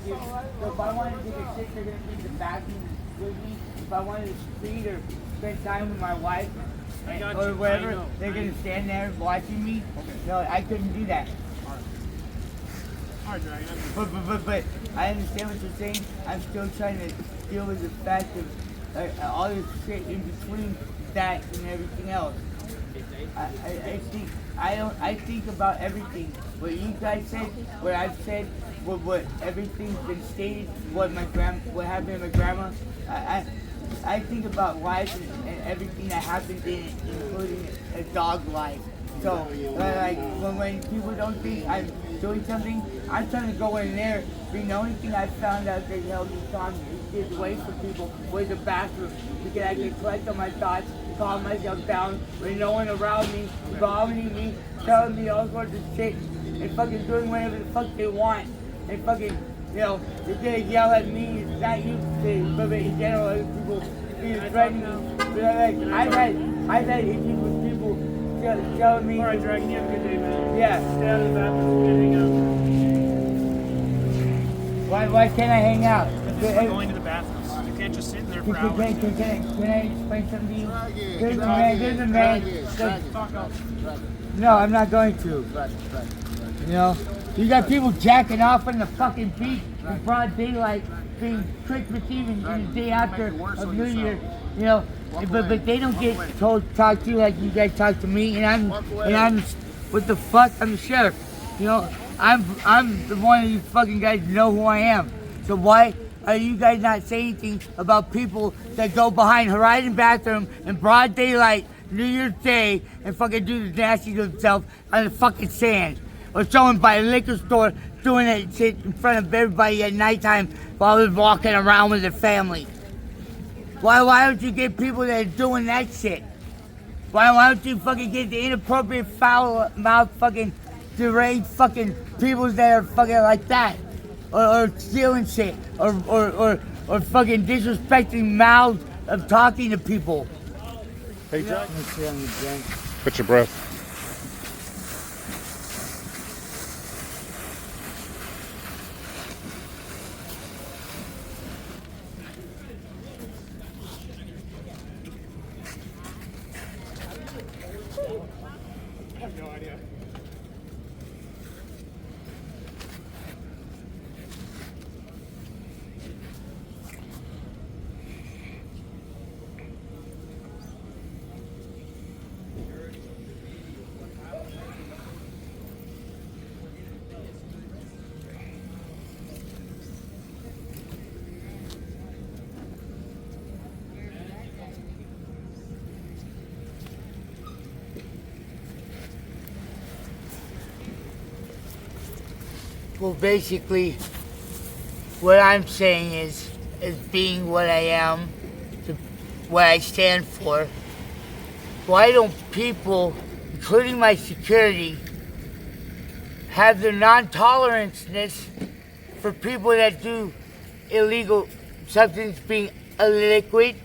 So if I wanted to take a shit, they're gonna be in the bathroom with me. If I wanted to feed or spend time with my wife or whatever, they're gonna stand there watching me. No, I couldn't do that. Alright, Dragon. But I understand what you're saying. I'm still trying to deal with the fact of all this shit in between that and everything else. I think about everything. What you guys said, what I've said, what everything's been stated, what happened to my grandma. I think about life and everything that happened in it, including a dog life. So, like, when people don't think I'm doing something, I'm trying to go in there. The only thing I found out that held me calm is get away from people was the bathroom. Because I can collect on my thoughts, calm myself down with no one around me, vomiting me, telling me all sorts of shit, and fucking doing whatever the fuck they want. And fucking, you know, they're gonna yell at me, it's not you, but in general, other people being threatening. But like, I've had issues with people telling me. Alright, Dragon, you have a good day, man. Yeah. Stay out of the bathroom, hang out. Why can't I hang out? Because we're going to the bathroom. You can't just sit in there for hours. Can I explain something to you? There's a man. No, I'm not going to. You know, you got people jacking off on the fucking beach in broad daylight, being Christmas Eve and the day after of New Year. You know, but they don't get told to talk to you like you guys talk to me. And I'm what the fuck? I'm the sheriff. You know, I'm the one of you fucking guys know who I am. So why are you guys not saying anything about people that go behind Horizon bathroom in broad daylight, New Year's Day, and fucking do the nasty to themselves on the fucking sand? Or someone by a liquor store doing that shit in front of everybody at nighttime while they're walking around with their family? Why don't you get people that are doing that shit? Why don't you fucking get the inappropriate foul mouth fucking deranged fucking people that are fucking like that? Or stealing shit, or fucking disrespecting mouths of talking to people. Hey, Jack. Catch your breath. I have no idea. Well, basically, what I'm saying is being what I am, what I stand for. Why don't people, including my security, have the non-tolerance-ness for people that do illegal substance, being a liquid,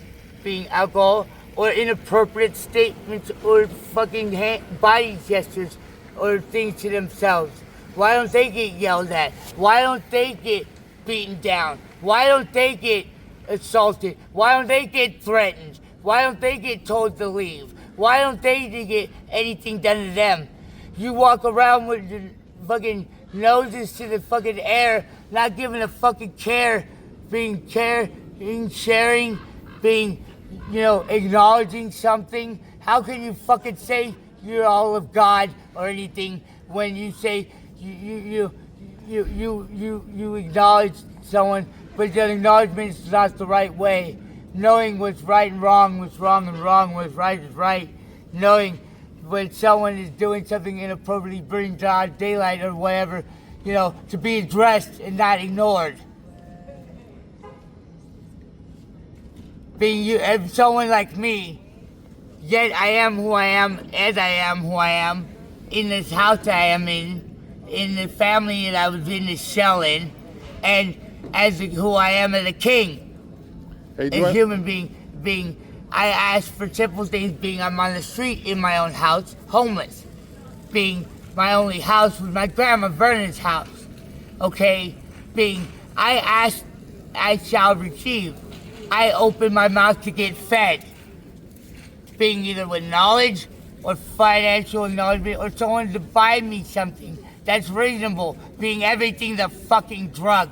being alcohol, or inappropriate statements, or fucking body gestures, or things to themselves? Why don't they get yelled at? Why don't they get beaten down? Why don't they get assaulted? Why don't they get threatened? Why don't they get told to leave? Why don't they get anything done to them? You walk around with your fucking noses to the fucking air, not giving a fucking care, being sharing, being, you know, acknowledging something. How can you fucking say you're all of God or anything when you say you acknowledge someone, but the acknowledgement is not the right way. Knowing what's right and wrong, what's wrong and wrong, what's right is right. Knowing when someone is doing something inappropriately, bringing broad daylight or whatever, you know, to be addressed and not ignored. Being someone like me, yet I am who I am, as I am who I am, in this house I am in the family that I was in the cell in, and as who I am as a king, Hey, a human being. I ask for simple things, being I'm on the street in my own house, homeless, being my only house was my grandma Vernon's house, okay, being I ask, I shall receive. I open my mouth to get fed. Being either with knowledge or financial acknowledgement or someone to buy me something that's reasonable. Being everything's a fucking drug.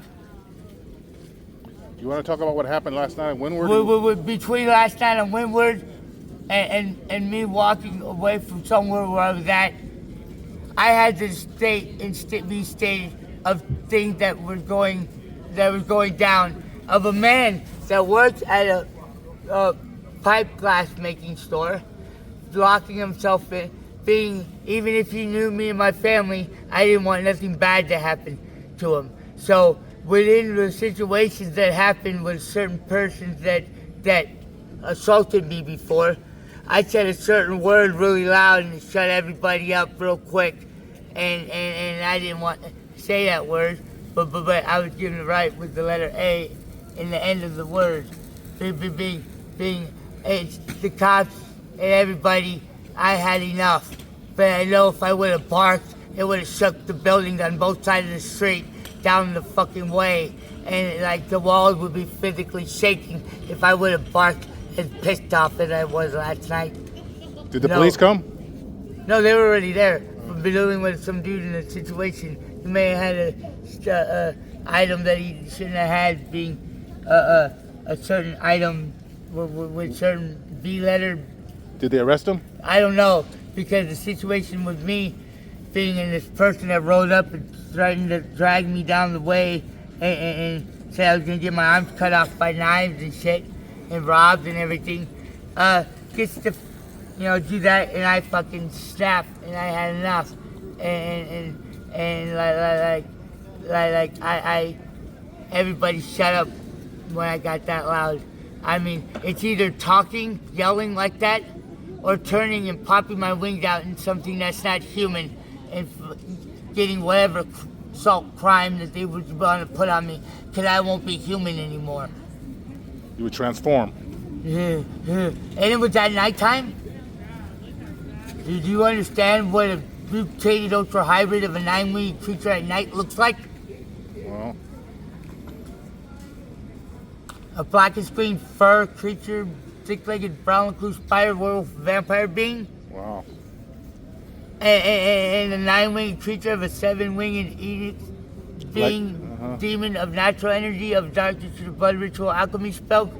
You want to talk about what happened last night in Windward? Between last night and Windward and me walking away from somewhere where I was at, I had to be stated of things that was going down. Of a man that works at a pipe glass making store, locking himself in, being, even if he knew me and my family, I didn't want nothing bad to happen to him. So within the situations that happened with certain persons that assaulted me before, I said a certain word really loud and it shut everybody up real quick. And I didn't want to say that word, but I was given it right with the letter A in the end of the word. Being it's the cops and everybody, I had enough. But I know if I would have barked, it would have shook the buildings on both sides of the street down the fucking way. And like the walls would be physically shaking if I would have barked as pissed off as I was last night. Did the police come? No, they were already there. We've been dealing with some dude in a situation. He may have had a item that he shouldn't have had, being a certain item with certain B letter. Did they arrest him? I don't know, because the situation with me being in this person that rode up and threatened to drag me down the way and said I was gonna get my arms cut off by knives and shit and robbed and everything, gets to, do that, and I fucking snapped and I had enough, and I everybody shut up when I got that loud. I mean, it's either talking, yelling like that, or turning and popping my wings out in something that's not human and getting whatever assault crime that they would want to put on me, because I won't be human anymore. You would transform. And it was at nighttime? Do you understand what a mutated ultra hybrid of a 9-winged creature at night looks like? Well, A black and green fur creature, thick-legged brown recluse spider, werewolf, vampire being? wow. And a 9-winged creature of a 7-winged Enoch being, demon of natural energy, of darkness to the blood ritual alchemy spell.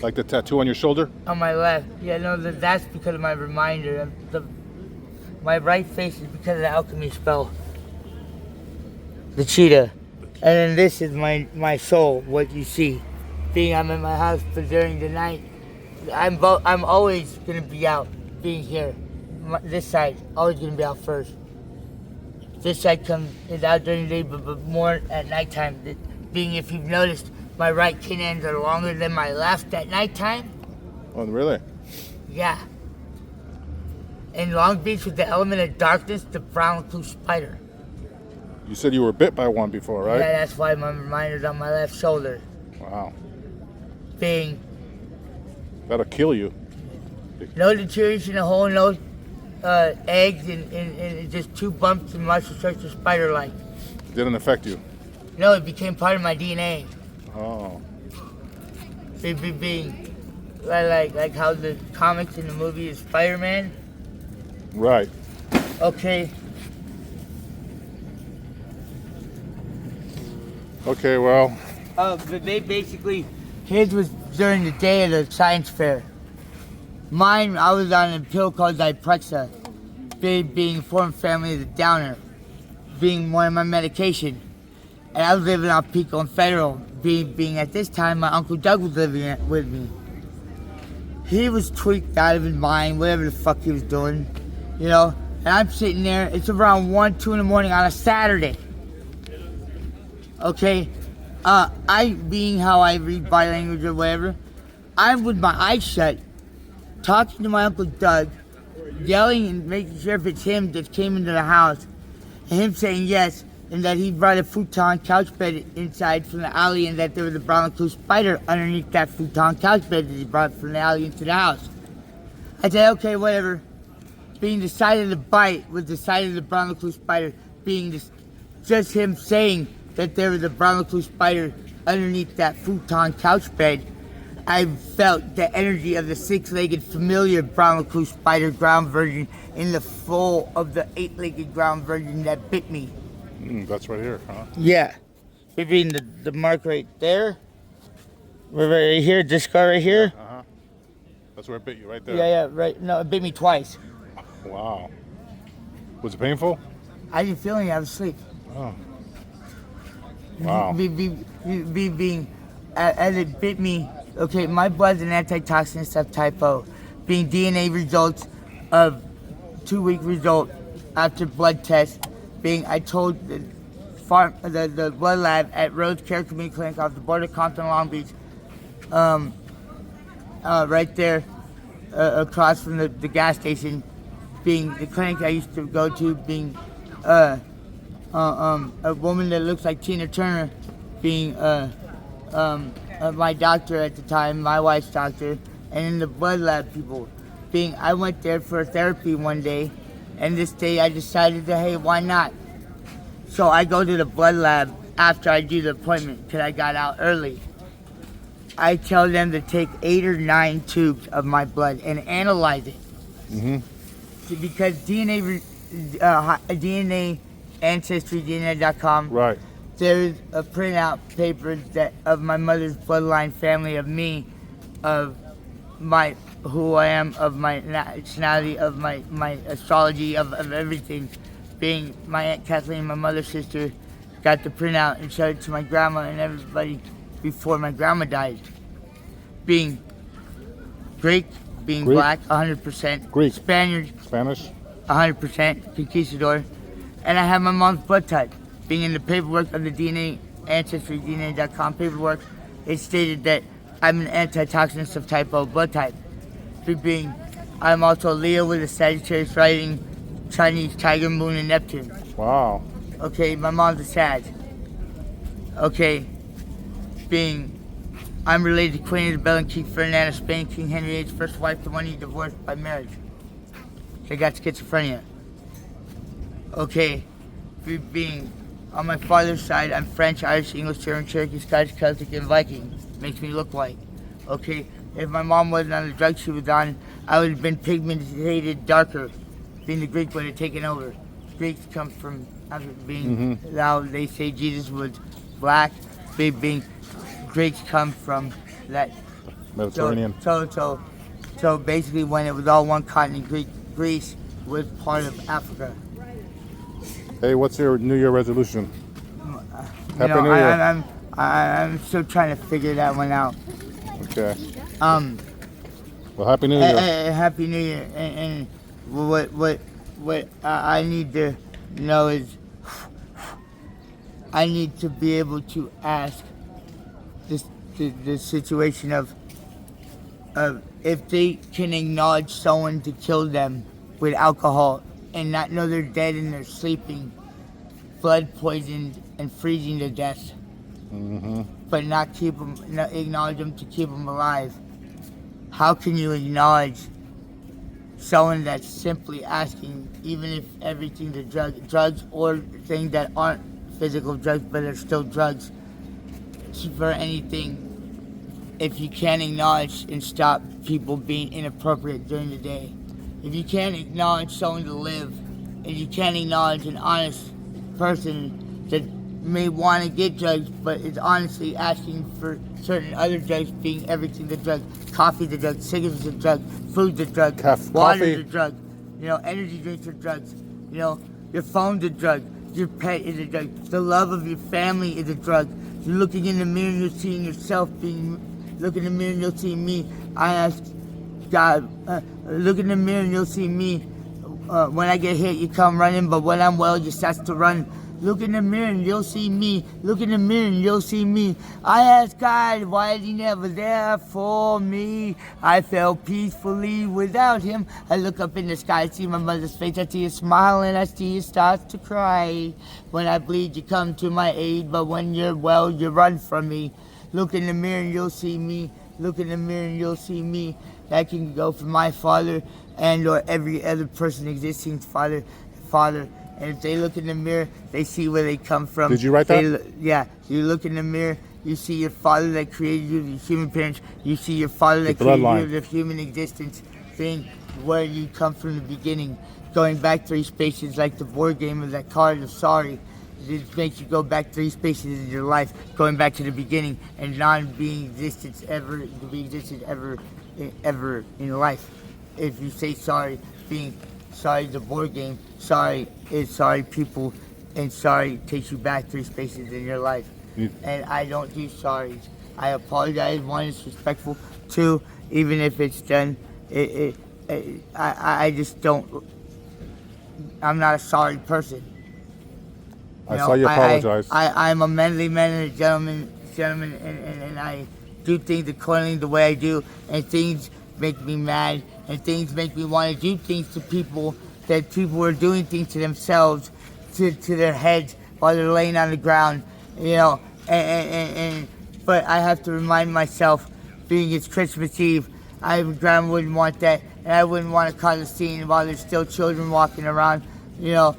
Like the tattoo on your shoulder? On my left. Yeah, no, that's because of my reminder. My right face is because of the alchemy spell. The cheetah. And then this is my soul, what you see. Being I'm in my house, but during the night, I'm always gonna be out, being here. This side, always gonna be out first. This side is out during the day, but more at nighttime. Being, if you've noticed, my right canines are longer than my left at nighttime. Oh, really? Yeah. In Long Beach, with the element of darkness, the brown recluse spider. You said you were bit by one before, right? Yeah, that's why my reminder's on my left shoulder. Wow. Being That'll kill you. no deterioration, a hole, no eggs, and just 2 bumps and muscle structure spider-like. Didn't affect you? No, it became part of my DNA. Oh. Being like how the comics in the movie is Spider-Man. Right. Okay. Okay, well. But basically, his was during the day of the science fair. Mine, I was on a pill called 𝗙𝗥𝗢𝗘𝗘𝗧𝗦, being a foreign family of the downer, being one of my medication. And I was living on Pico and Federal, being at this time my Uncle Doug was living with me. He was tweaked out of his mind, whatever the fuck he was doing, and I'm sitting there, it's around 1, 2 in the morning on a Saturday. Okay, I, being how I read body language or whatever, I'm with my eyes shut, talking to my Uncle Doug, yelling and making sure if it's him that came into the house, and him saying yes, and that he brought a futon couch bed inside from the alley, and that there was a brown recluse spider underneath that futon couch bed that he brought from the alley into the house. I said, okay, whatever. Being the side of the bite was the side of the brown recluse spider, being just him saying that there was a brown recluse spider underneath that futon couch bed, I felt the energy of the six-legged familiar brown recluse spider ground version in the full of the eight-legged ground version that bit me. That's right here, huh? Yeah. We're reading the mark right there. We're right here, this scar right here. Uh-huh. That's where it bit you, right there. Yeah, right. No, it bit me twice. Wow. Was it painful? I didn't feel anything. I was asleep. Oh. Wow. As it bit me, okay, my blood's an antitoxin stuff type O. Being DNA results of 2-week result after blood test. Being, I told the blood lab at Rhodes Care Community Clinic off the border of Compton, Long Beach, right there across from the gas station, being the clinic I used to go to, being a woman that looks like Tina Turner, being my doctor at the time, my wife's doctor, and then the blood lab people. Being, I went there for therapy one day, and this day I decided that, hey, why not? So I go to the blood lab after I do the appointment because I got out early. I tell them to take 8 or 9 tubes of my blood and analyze it. Because DNA ancestry, DNA.com. Right. There's a printout paper that of my mother's bloodline family of me, of my who I am, of my nationality, of my astrology, of everything. Being my Aunt Kathleen, my mother's sister, got the printout and showed it to my grandma and everybody before my grandma died. Being Greek, being black, 100%. Greek. Spanish, 100%. Conquistador. And I have my mom's blood type. Being in the paperwork of the DNA ancestry, DNA.com paperwork, it stated that I'm an antitoxin of type O blood type. Being, I'm also Leo with a Sagittarius rising, Chinese tiger, moon, and Neptune. Wow. Okay, my mom's a Sag. Okay, being, I'm related to Queen Isabel and King Ferdinand of Spain, King Henry VIII's first wife, the one he divorced by marriage. They got schizophrenia. Okay, being, on my father's side, I'm French, Irish, English, German, Cherokee, Scottish, Celtic, and Viking. Makes me look white. Okay, if my mom wasn't on the drugs she was on, I would have been pigmented darker. Being the Greek would have taken over. Greeks come from being, now they say Jesus was black. Being Greeks come from that Mediterranean. So basically when it was all one continent, Greece was part of Africa. Hey, what's your New Year resolution? Happy New Year. I'm still trying to figure that one out. Okay. Well, Happy New Year. Happy New Year. And what I need to know is I need to be able to ask the situation of if they can acknowledge someone to kill them with alcohol and not know they're dead and they're sleeping, blood poisoned and freezing to death, but not acknowledge them to keep them alive. How can you acknowledge someone that's simply asking, even if everything's a drugs or things that aren't physical drugs but are still drugs, for anything, if you can't acknowledge and stop people being inappropriate during the day? If you can't acknowledge someone to live, if you can't acknowledge an honest person that may want to get drugs but is honestly asking for certain other drugs, being everything a drug, coffee's a drug, cigarettes a drug, food's a drug, water's a drug, energy drinks are drugs, your phone's a drug, your pet is a drug, the love of your family is a drug. You're looking in the mirror and you're seeing yourself look in the mirror and you'll see me. I ask God, look in the mirror and you'll see me. When I get hit, you come running, but when I'm well, you start to run. Look in the mirror and you'll see me. Look in the mirror and you'll see me. I ask God, why is he never there for me? I fell peacefully without him. I look up in the sky, I see my mother's face. I see her smile and I see her start to cry. When I bleed, you come to my aid, but when you're well, you run from me. Look in the mirror and you'll see me. Look in the mirror and you'll see me. That can go for my father and or every other person existing father And if they look in the mirror, they see where they come from. Did you write that? Yeah. You look in the mirror, you see your father that created you, your human parents. You see your father that created you, the human existence, seeing where you come from the beginning. Going back 3 spaces like the board game of that card of sorry. It makes you go back 3 spaces in your life, going back to the beginning and not being existence ever in life. If you say sorry, being sorry is a board game, sorry is sorry people, and sorry takes you back 3 spaces in your life. And I don't do sorries. I apologize. 1, it's respectful. 2, even if it's done, I just don't. I'm not a sorry person. I saw you apologize. I'm a manly man and a gentleman, and I do things accordingly the way I do, and things make me mad, and things make me want to do things to people that people are doing things to themselves, to their heads while they're laying on the ground, you know. But I have to remind myself, being it's Christmas Eve, Grandma wouldn't want that, and I wouldn't want to cause a scene while there's still children walking around, you know,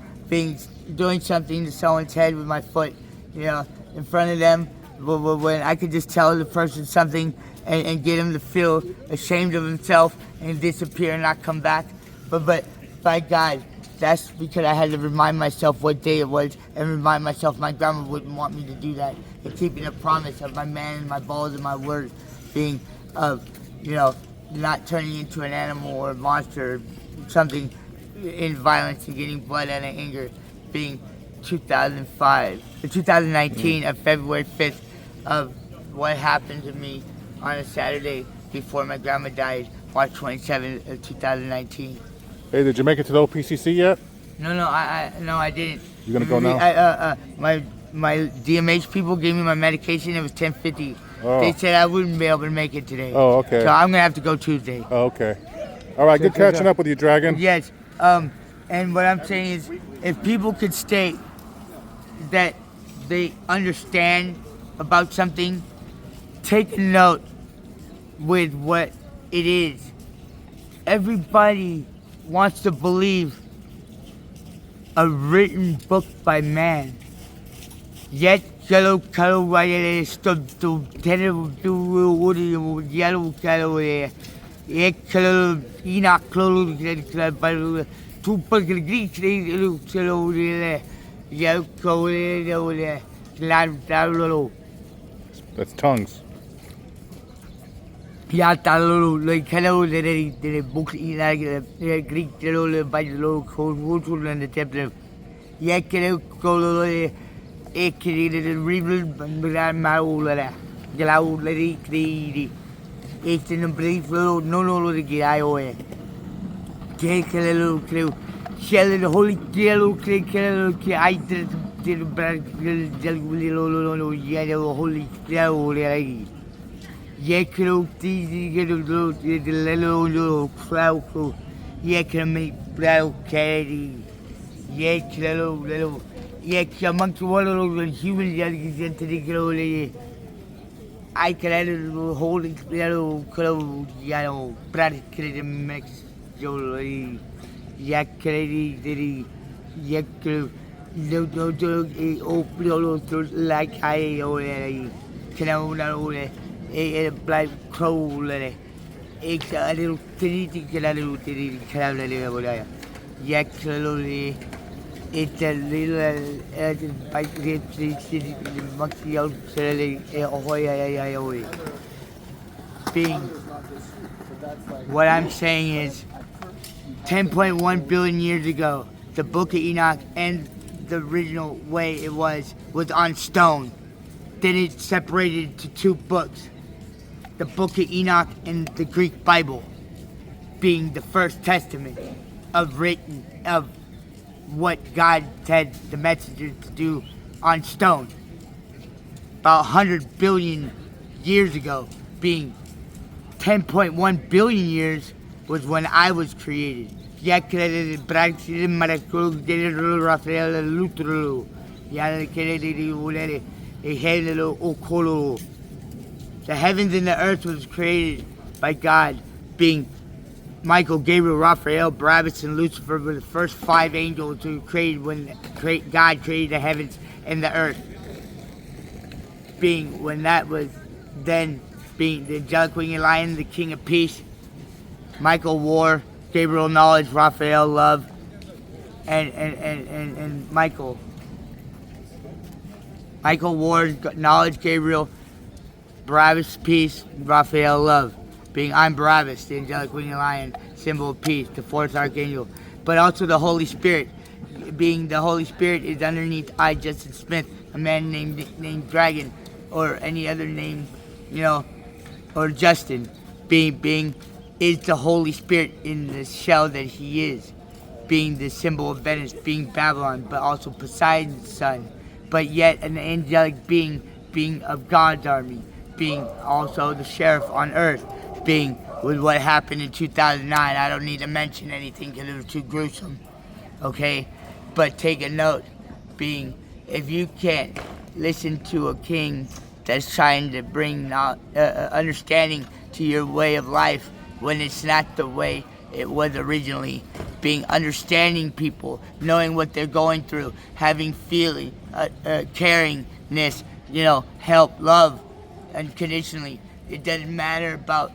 doing something to someone's head with my foot, you know, in front of them, when I could just tell the person something and get him to feel ashamed of himself and disappear and not come back. But by God, that's because I had to remind myself what day it was and remind myself my grandma wouldn't want me to do that. And keeping a promise of my man and my balls and my word, being, you know, not turning into an animal or a monster or something in violence and getting blood out of anger. Being 2019 of February 5th of what happened to me on a Saturday before my grandma died, March 27th of 2019. Hey, did you make it to the OPCC yet? No, I didn't. You gonna go now? My DMH people gave me my medication. It was $10.50. Oh. They said I wouldn't be able to make it today. Oh, okay. So I'm gonna have to go Tuesday. Oh, okay. All right, good catching up with you, Dragon. Yes. And what I'm saying is, if people could state that they understand about something, take a note with what it is. Everybody wants to believe a written book by man. Yet, That's tongues. the holy I can hold it, like I can a black crow, it's a little titty, it's a little being. What I'm saying is 10.1 billion years ago, the Book of Enoch and the original way it was on stone. Then it separated to 2 books. The Book of Enoch and the Greek Bible being the first testament of what God said the messengers to do on stone. About 100 billion years ago, being 10.1 billion years was when I was created. The heavens and the earth was created by God, being Michael, Gabriel, Raphael, Barabbas, and Lucifer were the first 5 angels who created when God created the heavens and the earth. Being when that was then being the angelic winged lion, the king of peace. Michael, war. Gabriel, knowledge. Raphael, love. And Michael. Michael, war, knowledge. Gabriel, Barabbas, peace. Raphael, love. Being I'm Barabbas, the angelic winged lion, symbol of peace, the 4th archangel. But also the Holy Spirit. Being the Holy Spirit is underneath 𝗙𝗥𝗢𝗘𝗘𝗧𝗦, a man named Dragon, or any other name, or Justin. Being is the Holy Spirit in the shell that he is. Being the symbol of Venice, being Babylon, but also Poseidon's son. But yet an angelic being of God's army. Being also the sheriff on earth. Being with what happened in 2009. I don't need to mention anything because it was too gruesome. Okay? But take a note. Being, if you can't listen to a king that's trying to bring understanding to your way of life when it's not the way it was originally. Being understanding people, knowing what they're going through, having feeling, caringness, help, love, unconditionally. It doesn't matter about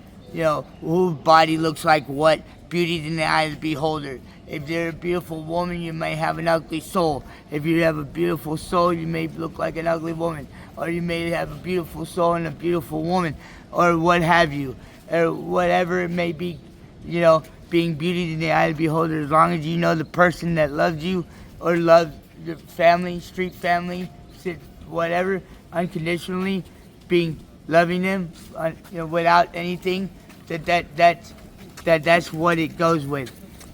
whose body looks like what. Beauty in the eye of the beholder. If you're a beautiful woman, you may have an ugly soul. If you have a beautiful soul, you may look like an ugly woman. Or you may have a beautiful soul and a beautiful woman. Or what have you. Or whatever it may be, being beauty in the eye of the beholder. As long as you know the person that loves you or loves your family, street family, whatever, unconditionally, being loving them, without anything, that's what it goes with.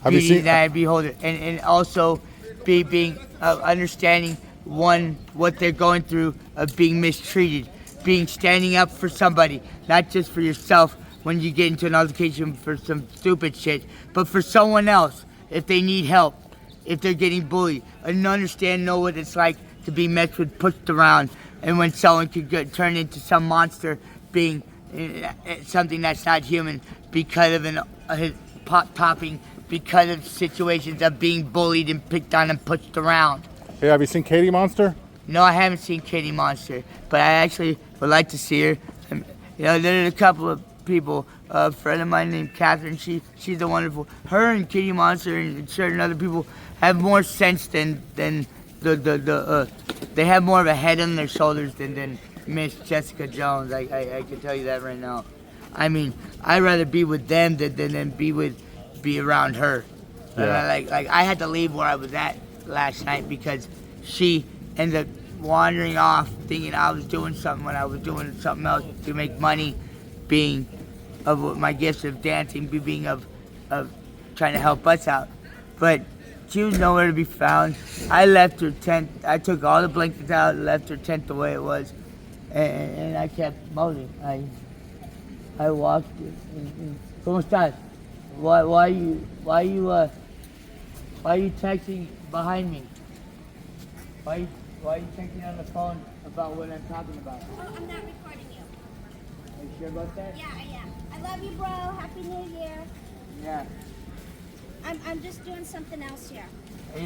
Beauty in the eye of the beholder. And also being understanding what they're going through of being mistreated. Being standing up for somebody, not just for yourself when you get into an altercation for some stupid shit, but for someone else if they need help, if they're getting bullied, and know what it's like to be messed with, pushed around, and when someone could turn into some monster, being something that's not human because of a pop-topping, because of situations of being bullied and picked on and pushed around. Hey, have you seen Katie Monster? No, I haven't seen Katie Monster, but I actually would like to see her. There are a couple of people, a friend of mine named Catherine, she's a wonderful, her and Katie Monster and certain other people have more sense than they have more of a head on their shoulders than Miss Jessica Jones. I can tell you that right now. I mean, I'd rather be with them than be around her. Yeah. Like I had to leave where I was at last night because she ended up wandering off thinking I was doing something when I was doing something else to make money, being of my gifts of dancing, being of trying to help us out. But she was nowhere to be found. I left her tent. I took all the blankets out and left her tent the way it was. And I kept moaning. I walked. ¿Cómo estás? Why are you texting behind me? Why are you texting on the phone about what I'm talking about? Oh, I'm not recording you. Are you sure about that? Yeah, I am. I love you, bro. Happy New Year. Yeah. I'm just doing something else here.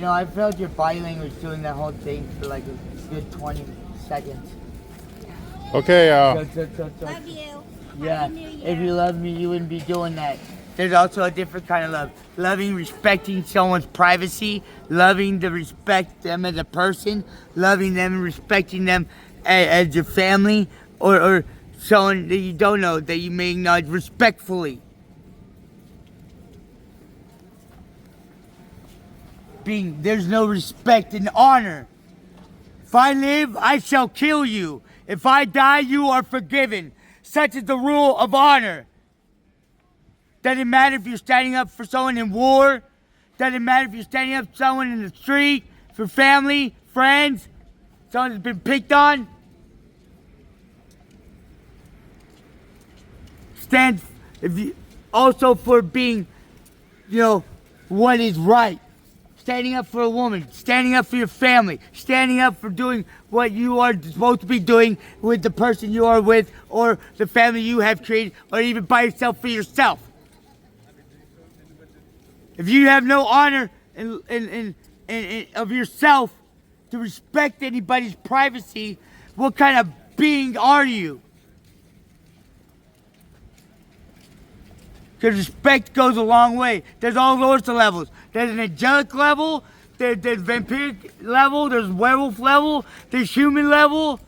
I felt your body language doing that whole thing for like a good 20 seconds. Okay, Love you. Yeah, Happy New Year. if you love me, you wouldn't be doing that. There's also a different kind of love. Loving, respecting someone's privacy, loving to respect them as a person, loving them and respecting them as your family, or someone that you don't know that you may acknowledge respectfully. There's no respect and honor. If I live, I shall kill you. If I die, you are forgiven. Such is the rule of honor. Doesn't matter if you're standing up for someone in war. Doesn't matter if you're standing up for someone in the street, for family, friends, someone that's been picked on. Stand also for being, what is right. Standing up for a woman, standing up for your family, standing up for doing what you are supposed to be doing with the person you are with or the family you have created or even by yourself for yourself. If you have no honor of yourself to respect anybody's privacy, what kind of being are you? Because respect goes a long way. There's all sorts of levels. There's an angelic level, there's vampiric level, there's werewolf level, there's human level,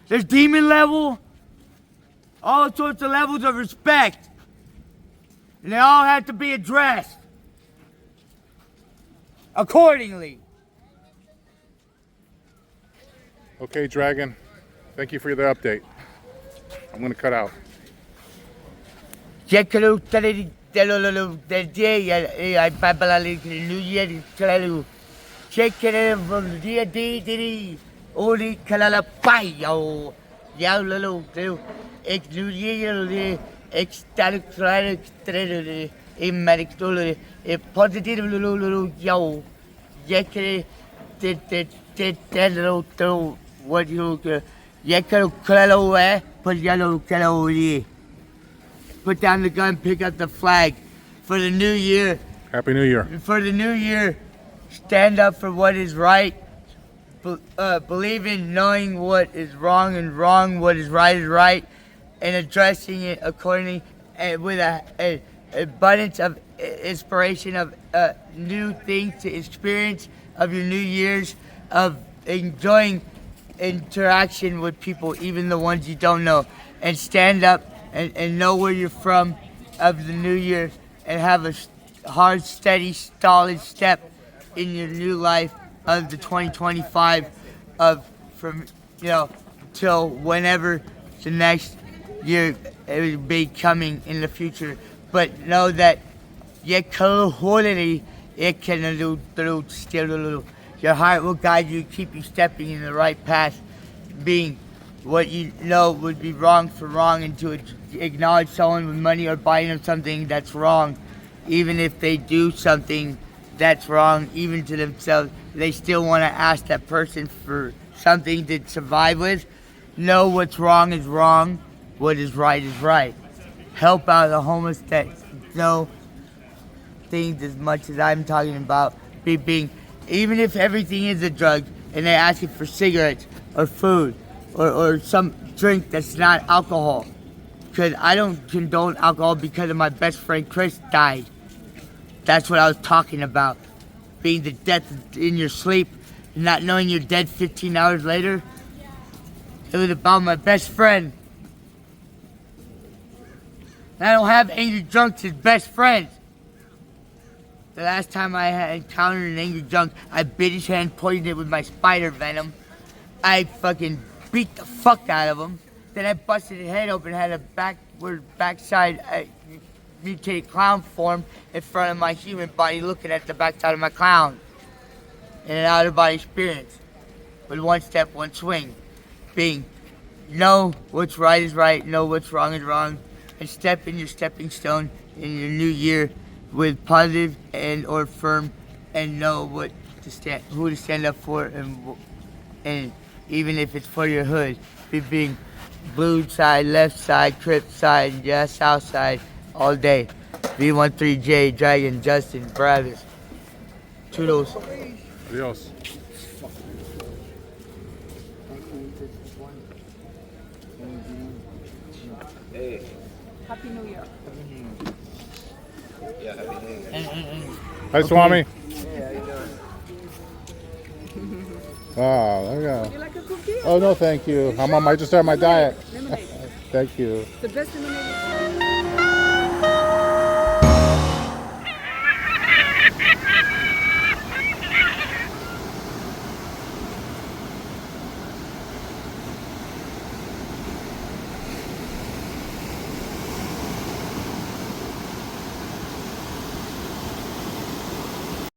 there's demon level. All sorts of levels of respect. And they all have to be addressed accordingly. Okay, Dragon. Thank you for the update. I'm going to cut out. Put down the gun, pick up the flag. For the new year. Happy New Year. For the new year, stand up for what is right. Believe in knowing what is wrong and wrong, what is right, and addressing it accordingly, and with an abundance of inspiration of new things to experience, of your New Year's, of enjoying interaction with people, even the ones you don't know, and stand up and know where you're from of the new year, and have a hard, steady, solid step in your new life of the 2025 from till whenever the next year it will be coming in the future. But know that your heart will guide you, keep you stepping in the right path, being what you know would be wrong for wrong, and to acknowledge someone with money or buying them something that's wrong, even if they do something that's wrong, even to themselves, they still want to ask that person for something to survive with. Know what's wrong is wrong, what is right. Help out the homeless that know things as much as I'm talking about. Being, even if everything is a drug and they ask you for cigarettes or food or some drink that's not alcohol. Because I don't condone alcohol because of my best friend Chris died. That's what I was talking about. Being the death in your sleep, not knowing you're dead 15 hours later. It was about my best friend. And I don't have angry drunks as best friends. The last time I had encountered an angry drunk, I bit his hand, poisoned it with my spider venom. I fucking beat the fuck out of him. Then I busted his head open, had a backside mutated clown form in front of my human body, looking at the backside of my clown. In an out of body experience. With one step, one swing. Being, know what's right is right, know what's wrong is wrong, and step in your stepping stone in your new year with positive and or firm, and know who to stand up for, and even if it's for your hood, being blue side, left side, Crip side, yeah, south side, all day. V13J, Dragon, Justin, Brothers. Toodles. Adios. Happy New Year. Yeah, Happy New Year. Hi, Swami. Hey, how you doing? Oh, there we go. You like a cookie? Oh, no, thank you. I just started my diet. Lemonade. Thank you. The best lemonade.